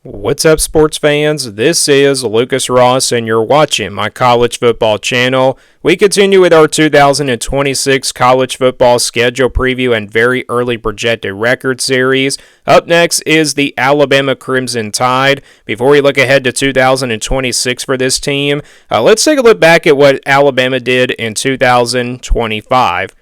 What's up, sports fans? This is Lucas Ross, and you're watching my college football channel. We continue with our 2026 college football schedule preview and very early projected record series. Up next is the Alabama Crimson Tide. Before we look ahead to 2026 for this team, let's take a look back at what Alabama did in 2025.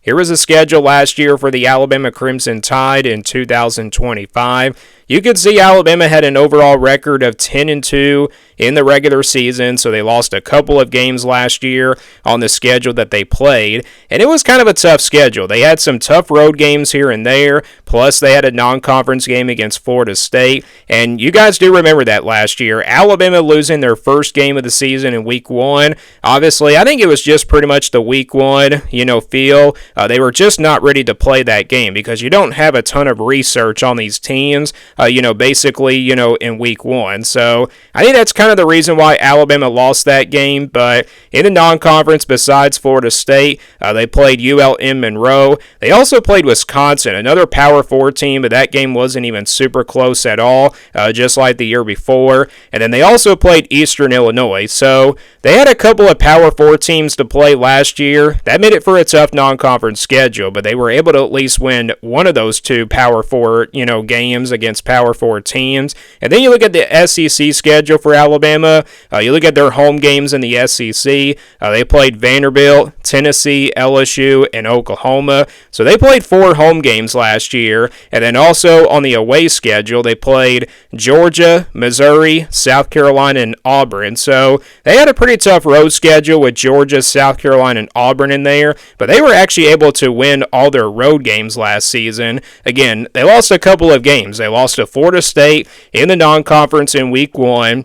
Here was the schedule last year for the Alabama Crimson Tide in 2025. You could see Alabama had an overall record of 10-2 in the regular season, so they lost a couple of games last year on the schedule that they played, and it was kind of a tough schedule. They had some tough road games here and there, plus they had a non-conference game against Florida State, and you guys do remember that last year. Alabama losing their first game of the season in Week 1. Obviously, I think it was just pretty much the Week 1, feel. They were just not ready to play that game because you don't have a ton of research on these teams. Basically, in Week 1. So I think that's kind of the reason why Alabama lost that game. But in the non-conference, besides Florida State, they played ULM Monroe. They also played Wisconsin, another Power 4 team, but that game wasn't even super close at all, just like the year before. And then they also played Eastern Illinois. So they had a couple of Power 4 teams to play last year. That made it for a tough non-conference schedule, but they were able to at least win one of those two Power 4, games against Power 4 teams. And then you look at the SEC schedule for Alabama. You look at their home games in the SEC. They played Vanderbilt, Tennessee, LSU, and Oklahoma. So they played 4 home games last year. And then also on the away schedule, they played Georgia, Missouri, South Carolina, and Auburn. So they had a pretty tough road schedule with Georgia, South Carolina, and Auburn in there. But they were actually able to win all their road games last season. Again, they lost a couple of games. They lost to Florida State in the non-conference in Week 1.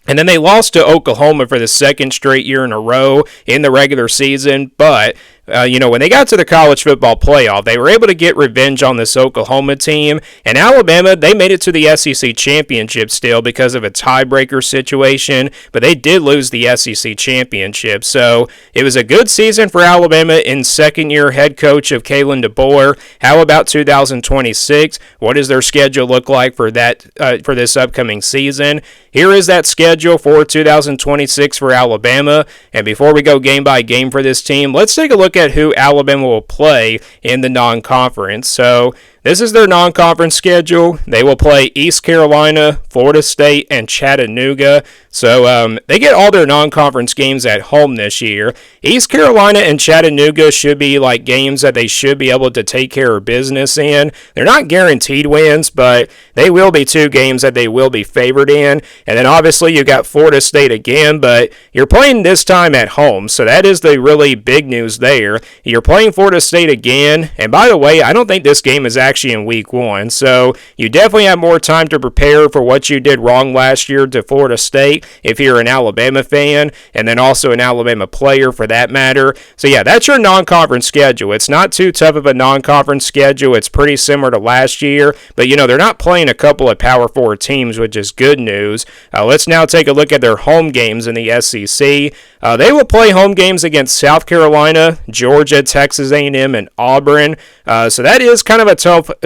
And then they lost to Oklahoma for the second straight year in a row in the regular season. But when they got to the college football playoff, they were able to get revenge on this Oklahoma team. And Alabama, they made it to the SEC championship still because of a tiebreaker situation, but they did lose the SEC championship. So it was a good season for Alabama in second-year head coach of Kalen DeBoer. How about 2026? What does their schedule look like for this upcoming season? Here is that schedule for 2026 for Alabama. And before we go game by game for this team, let's take a look at who Alabama will play in the non-conference. So this is their non-conference schedule. They will play East Carolina, Florida State, and Chattanooga. So they get all their non-conference games at home this year. East Carolina and Chattanooga should be like games that they should be able to take care of business in. They're not guaranteed wins, but they will be 2 games that they will be favored in. And then obviously you got Florida State again, but you're playing this time at home. So that is the really big news there. You're playing Florida State again. And by the way, I don't think this game is actually in Week 1. So you definitely have more time to prepare for what you did wrong last year to Florida State if you're an Alabama fan, and then also an Alabama player for that matter. So yeah, that's your non-conference schedule. It's not too tough of a non-conference schedule. It's pretty similar to last year, but they're not playing a couple of Power 4 teams, which is good news. Let's now take a look at their home games in the SEC. They will play home games against South Carolina, Georgia, Texas A&M, and Auburn. So that is kind of a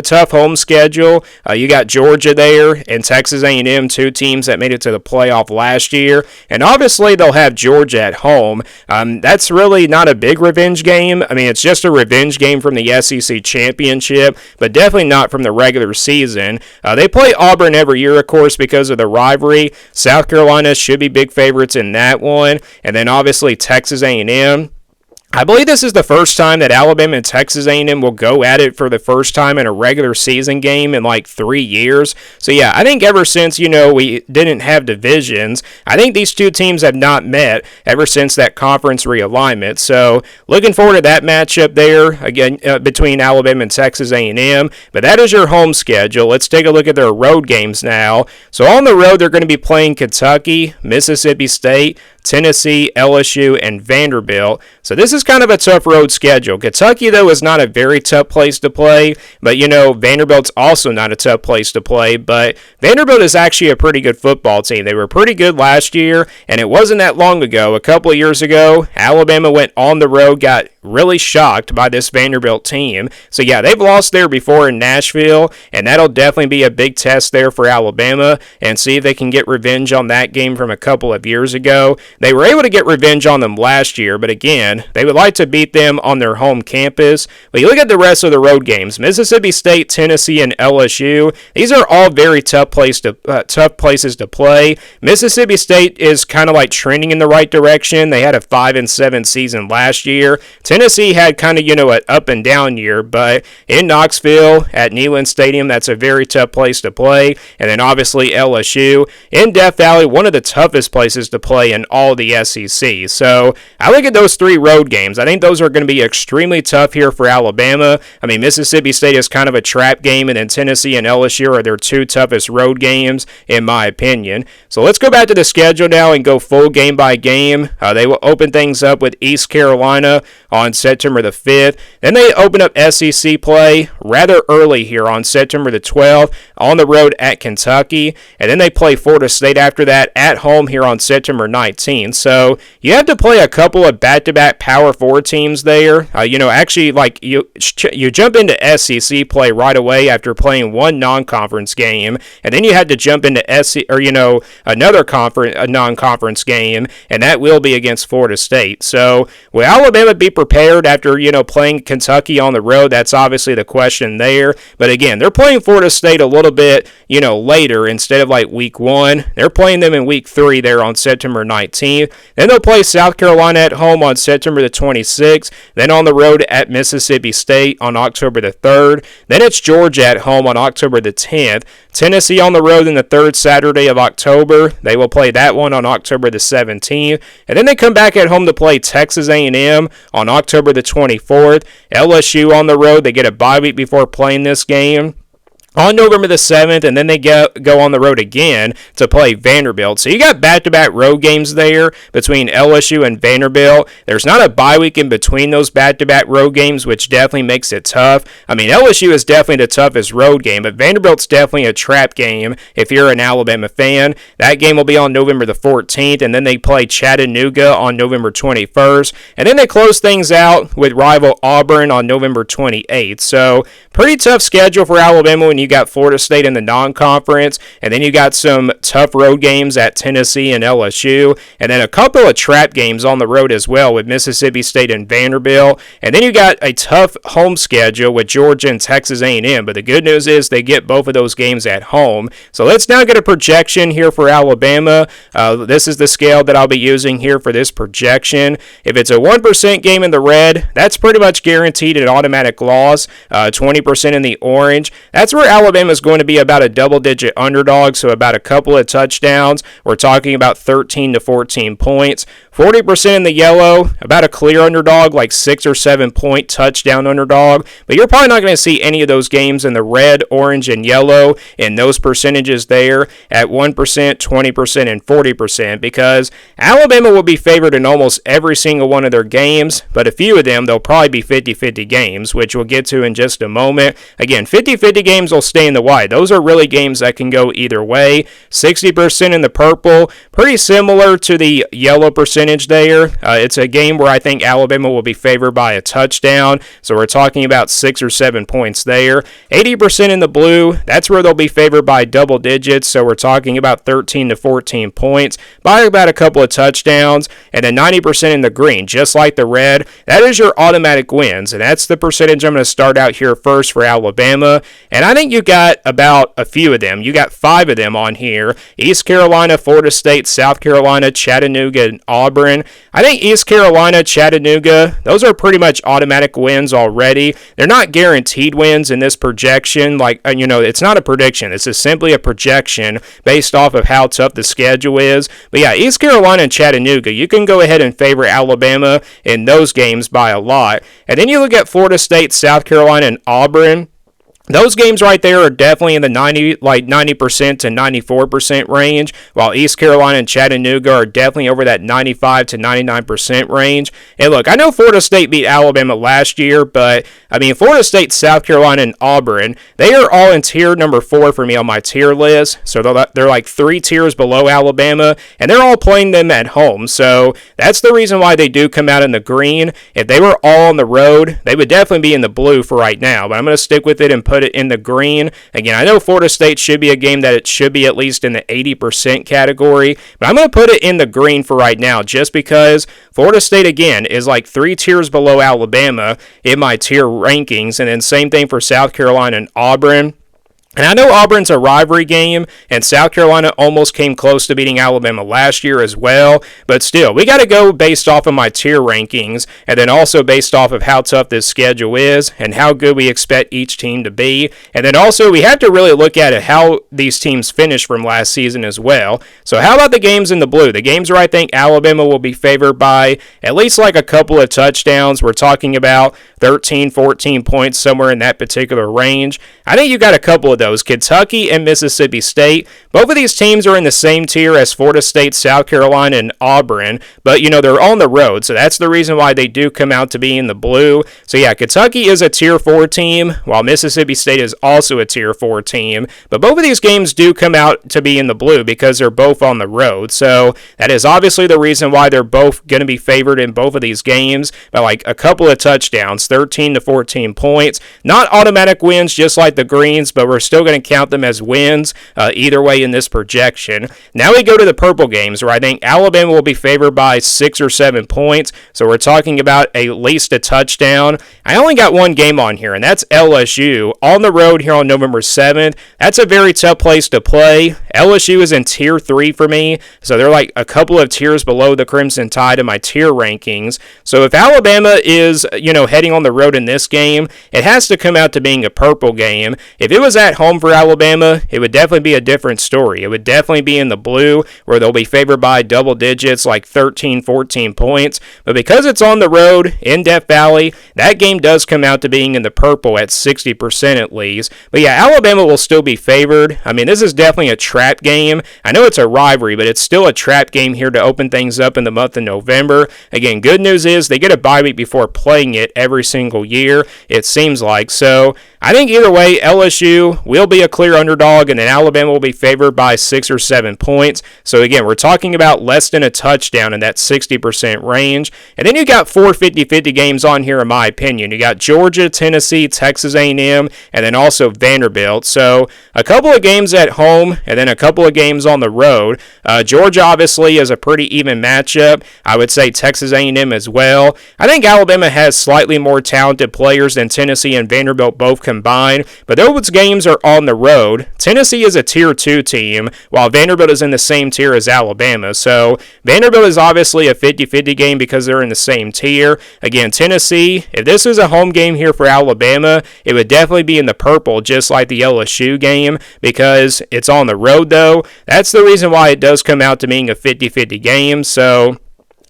tough home schedule. You got Georgia there and Texas A&M, 2 teams that made it to the playoff last year. And obviously they'll have Georgia at home. That's really not a big revenge game. I mean, it's just a revenge game from the SEC championship, but definitely not from the regular season. They play Auburn every year, of course, because of the rivalry. South Carolina should be big favorites in that one. And then obviously Texas A&M. I believe this is the first time that Alabama and Texas A&M will go at it for the first time in a regular season game in like 3 years. So yeah, I think ever since, we didn't have divisions, I think these 2 teams have not met ever since that conference realignment. So looking forward to that matchup there, again, between Alabama and Texas A&M. But that is your home schedule. Let's take a look at their road games now. So on the road, they're going to be playing Kentucky, Mississippi State, Tennessee, LSU, and Vanderbilt. So this is is kind of a tough road schedule. Kentucky, though, is not a very tough place to play, but, Vanderbilt's also not a tough place to play, but Vanderbilt is actually a pretty good football team. They were pretty good last year, and it wasn't that long ago. A couple of years ago, Alabama went on the road, got really shocked by this Vanderbilt team. So, yeah, they've lost there before in Nashville, and that'll definitely be a big test there for Alabama, and see if they can get revenge on that game from a couple of years ago. They were able to get revenge on them last year, but again, they would like to beat them on their home campus. But you look at the rest of the road games: Mississippi State, Tennessee, and LSU. These are all very tough places to play. Mississippi State is kind of like trending in the right direction. They had a 5-7 season last year. Tennessee had kind of, an up and down year, but in Knoxville at Neyland Stadium, that's a very tough place to play. And then obviously LSU in Death Valley, one of the toughest places to play in all the SEC. So I look at those three road games. I think those are going to be extremely tough here for Alabama. I mean, Mississippi State is kind of a trap game, and then Tennessee and LSU are their two toughest road games, in my opinion. So let's go back to the schedule now and go full game by game. They will open things up with East Carolina on September the 5th. Then they open up SEC play rather early here on September the 12th on the road at Kentucky. And then they play Florida State after that at home here on September 19th. So you have to play a couple of back-to-back Power 4 teams there. Actually, like you jump into SEC play right away after playing one non-conference game, and then you had to jump into another non-conference game, and that will be against Florida State. So will Alabama be prepared after playing Kentucky on the road? That's obviously the question there. But again, they're playing Florida State a little bit later instead of like week 1. They're playing them in week 3 there on September 19th. Then they'll play South Carolina at home on September the 26th. Then on the road at Mississippi State on October the 3rd. Then it's Georgia at home on October the 10th. Tennessee on the road in the third Saturday of October. They will play that one on October the 17th. And then they come back at home to play Texas A&M on October the 24th. LSU on the road. They get a bye week before playing this game on November the 7th, and then they go on the road again to play Vanderbilt. So you got back-to-back road games there between LSU and Vanderbilt. There's not a bye week in between those back-to-back road games, which definitely makes it tough. I mean, LSU is definitely the toughest road game, but Vanderbilt's definitely a trap game if you're an Alabama fan. That game will be on November the 14th, and then they play Chattanooga on November 21st, and then they close things out with rival Auburn on November 28th. So pretty tough schedule for Alabama when you got Florida State in the non-conference, and then you got some tough road games at Tennessee and LSU, and then a couple of trap games on the road as well with Mississippi State and Vanderbilt, and then you got a tough home schedule with Georgia and Texas A&M, but the good news is they get both of those games at home. So let's now get a projection here for Alabama. This is the scale that I'll be using here for this projection. If it's a 1% game in the red, that's pretty much guaranteed an automatic loss. 20% in the orange, that's where Alabama is going to be about a double-digit underdog, so about a couple of touchdowns. We're talking about 13 to 14 points. 40% in the yellow, about a clear underdog, like 6 or 7 point touchdown underdog. But you're probably not going to see any of those games in the red, orange, and yellow in those percentages there at 1%, 20%, and 40%, because Alabama will be favored in almost every single one of their games, but a few of them, they'll probably be 50-50 games, which we'll get to in just a moment. Again, 50-50 games will stay in the white. Those are really games that can go either way. 60% in the purple, pretty similar to the yellow percentage there. It's a game where I think Alabama will be favored by a touchdown, so we're talking about 6 or 7 points there. 80% in the blue, that's where they'll be favored by double digits, so we're talking about 13 to 14 points by about a couple of touchdowns. And then 90% in the green, just like the red, that is your automatic wins, and that's the percentage I'm going to start out here first for Alabama. And I think you got about a few of them. You got 5 of them on here: East Carolina, Florida State, South Carolina, Chattanooga, and Auburn. I think East Carolina, Chattanooga, those are pretty much automatic wins already. They're not guaranteed wins in this projection. It's not a prediction. This is simply a projection based off of how tough the schedule is. But yeah, East Carolina and Chattanooga, you can go ahead and favor Alabama in those games by a lot. And then you look at Florida State, South Carolina, and Auburn. Those games right there are definitely in the 90% to 94% range, while East Carolina and Chattanooga are definitely over that 95 to 99% range. And look, I know Florida State beat Alabama last year, but I mean, Florida State, South Carolina, and Auburn, they are all in tier number 4 for me on my tier list. So they're like 3 tiers below Alabama, and they're all playing them at home. So that's the reason why they do come out in the green. If they were all on the road, they would definitely be in the blue for right now, but I'm going to stick with it and put it in the green. Again, I know Florida State should be a game that it should be at least in the 80% category, but I'm going to put it in the green for right now just because Florida State, again, is like 3 tiers below Alabama in my tier rankings, and then same thing for South Carolina and Auburn. And I know Auburn's a rivalry game, and South Carolina almost came close to beating Alabama last year as well, but still, we got to go based off of my tier rankings, and then also based off of how tough this schedule is, and how good we expect each team to be, and then also we have to really look at it how these teams finished from last season as well. So how about the games in the blue? The games where I think Alabama will be favored by at least like a couple of touchdowns. We're talking about 13, 14 points, somewhere in that particular range. I think you got a couple of those. Kentucky and Mississippi State. Both of these teams are in the same tier as Florida State, South Carolina, and Auburn, but they're on the road, so that's the reason why they do come out to be in the blue. So yeah, Kentucky is a tier 4 team, while Mississippi State is also a tier 4 team, but both of these games do come out to be in the blue because they're both on the road. So that is obviously the reason why they're both going to be favored in both of these games by like a couple of touchdowns, 13 to 14 points. Not automatic wins just like the Greens, but we're still going to count them as wins either way in this projection. Now we go to the purple games where I think Alabama will be favored by 6 or 7 points. So we're talking about at least a touchdown. I only got one game on here, and that's LSU on the road here on November 7th. That's a very tough place to play. LSU is in tier 3 for me, so they're like a couple of tiers below the Crimson Tide in my tier rankings. So if Alabama is, heading on the road in this game, it has to come out to being a purple game. If it was at home for Alabama, it would definitely be a different story. It would definitely be in the blue where they'll be favored by double digits like 13, 14 points. But because it's on the road in Death Valley, that game does come out to being in the purple at 60% at least. But yeah, Alabama will still be favored. I mean, this is definitely a trap game. I know it's a rivalry, but it's still a trap game here to open things up in the month of November. Again, good news is they get a bye week before playing it every single year, it seems like. So I think either way, LSU will be a clear underdog, and then Alabama will be favored by 6 or 7 points. So again, we're talking about less than a touchdown in that 60% range. And then you got 4 50-50 games on here, in my opinion. You got Georgia, Tennessee, Texas A&M, and then also Vanderbilt. So a couple of games at home, and then a couple of games on the road. Georgia obviously is a pretty even matchup. I would say Texas A&M as well. I think Alabama has slightly more talented players than Tennessee and Vanderbilt both combined, but those games are on the road. Tennessee is a tier 2 team, while Vanderbilt is in the same tier as Alabama. So Vanderbilt is obviously a 50-50 game because they're in the same tier. Again, Tennessee, if this is a home game here for Alabama, it would definitely be in the purple, just like the LSU game, because it's on the road though. That's the reason why it does come out to being a 50-50 game. So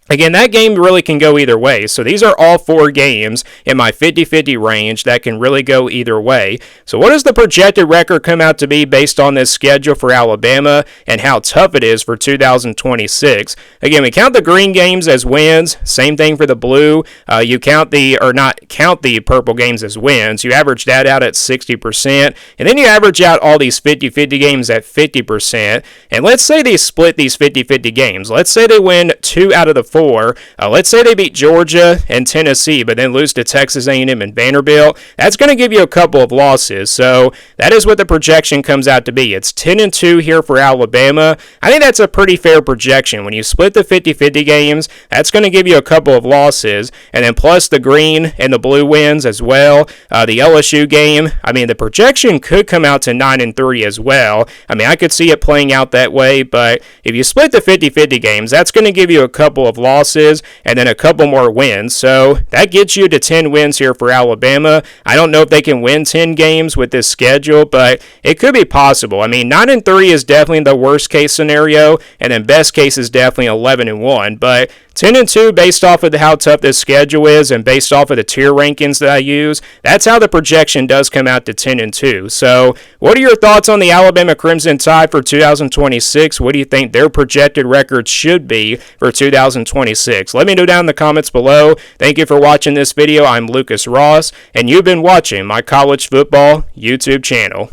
again, that game really can go either way. So these are all 4 games in my 50-50 range that can really go either way. So what does the projected record come out to be based on this schedule for Alabama and how tough it is for 2026? Again, we count the green games as wins. Same thing for the blue. You count not count the purple games as wins. You average that out at 60%. And then you average out all these 50-50 games at 50%. And let's say they split these 50-50 games. Let's say they win 2 out of the 4. Let's say they beat Georgia and Tennessee, but then lose to Texas A&M and Vanderbilt. That's going to give you a couple of losses. So that is what the projection comes out to be. It's 10-2 here for Alabama. I think that's a pretty fair projection. When you split the 50-50 games, that's going to give you a couple of losses, and then plus the green and the blue wins as well. The LSU game, I mean, the projection could come out to 9-3 as well. I mean, I could see it playing out that way, but if you split the 50-50 games, that's going to give you a couple of losses and then a couple more wins. So that gets you to 10 wins here for Alabama. I don't know if they can win 10 games with this schedule, but it could be possible. I mean, 9-3 is definitely the worst case scenario, and then best case is definitely 11-1. But 10-2 based off of how tough this schedule is and based off of the tier rankings that I use. That's how the projection does come out to 10-2. So, what are your thoughts on the Alabama Crimson Tide for 2026? What do you think their projected record should be for 2026? Let me know down in the comments below. Thank you for watching this video. I'm Lucas Ross, and you've been watching my college football YouTube channel.